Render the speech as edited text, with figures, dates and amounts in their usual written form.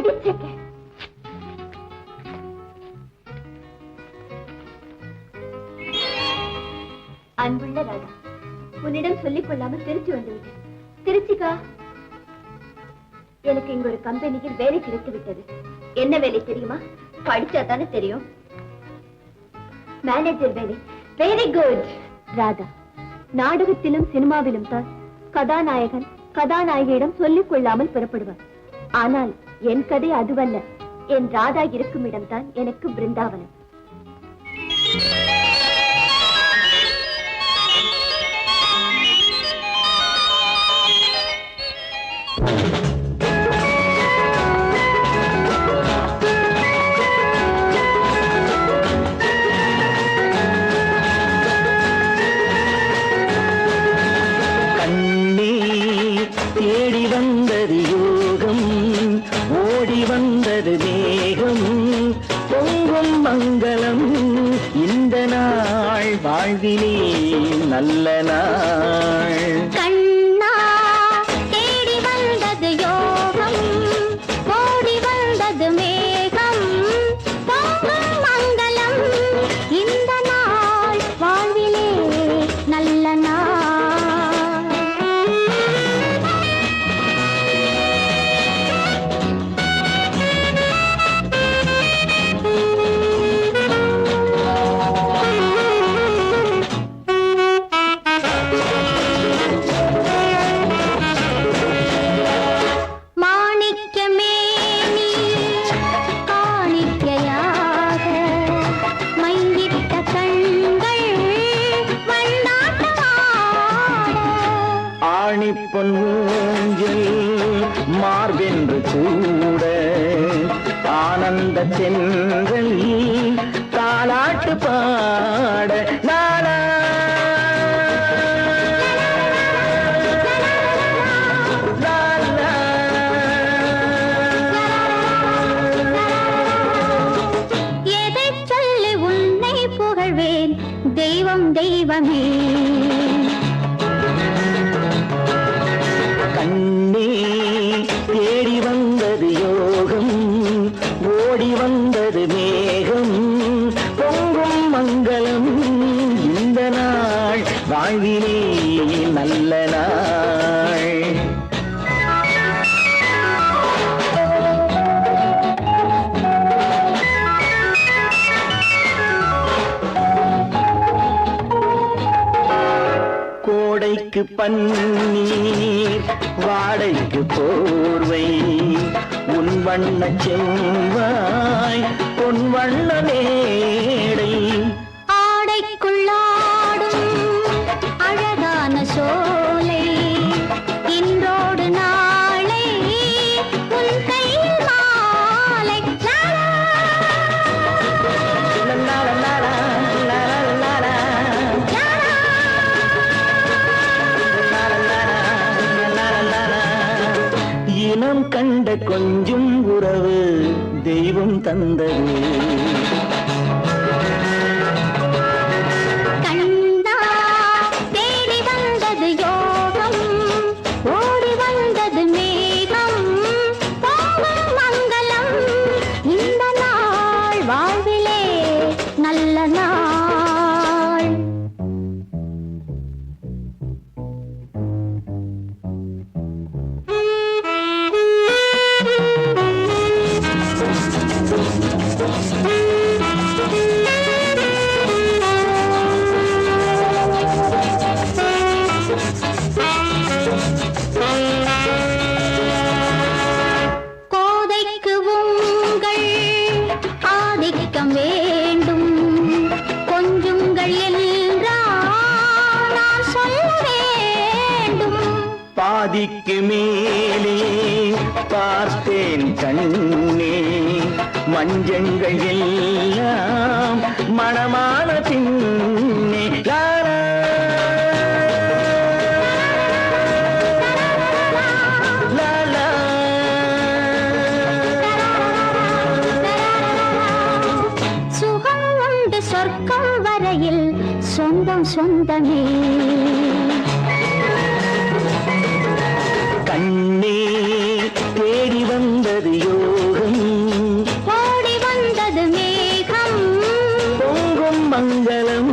Wait a second. அன்புள்ள ராதா, உன்னிடம் சொல்லிக் கொள்ளாமல் திருச்சி வந்துவிட்டேன். திருச்சிக்கா? எனக்கு இங்க ஒரு கம்பெனியில் வேலை கிடைத்து விட்டது. என்ன வேலை தெரியுமா? படிச்சா தானே தெரியும். மேனேஜர் வேலை. Very good. ராதா, நாடகத்திலும் சினிமாவிலும் தான் கதாநாயகன் கதாநாயகியிடம் சொல்லிக் கொள்ளாமல் புறப்படுவார். ஆனால் என் கதை அதுவல்ல. என் ராதா இருக்கும் இடம்தான் எனக்கு பிருந்தாவனம். நல்ல நாள் கண்ணா தேடி வந்தது யோகம், ஓடி வந்தது மேகம், பொங்கும் மங்களம் இந்த நாள் வாழ்விலே நல்ல நாள். மார்பென்று கூட ஆனந்த சென்றல் தாலாட்டு பாட நாளா எதை சொல்லி உன்னை புகழ்வேன் தெய்வம் தெய்வமே. தேடி வந்தது யோகம், ஓடி வந்தது மேகம், பொங்கும் மங்களம் இந்த நாள் வாழ்விலே நல்ல நாள். கோடைக்கு பன்னீர், வாடைக்கு போர்வை, உன் வண்ண செவ்வாய் பொன் வண்ண மேடை, ஆடைக்குள்ளாடும் அழகான சோலை, இன்றோடு நாளை உன் கையில் மாலை. இனம் கண்ட கொஞ்சம் உறவு தெய்வம் தந்தது. கண்ணா தேடி வந்தது யோகம், ஓடி வந்தது மேகம், பொங்கும் மங்களம் இந்த நாள் வாழ்விலே நல்ல நாள். கோதைக்கு உங்கள் ஆதிக்கம் வேண்டும், கொஞ்சுங்கள் என்றால் நான் சொல்ல வேண்டும். பாதிக்கு மேலே பார்த்தேன் கண்ணே, மஞ்சங்கள் எல்லாம் மணமான பின்னே. சுகம் உண்டு சொர்க்கம் வரையில் சொந்தம் சொந்தமே. கண்ணே தேடி வந்தது யோகம், மங்களம்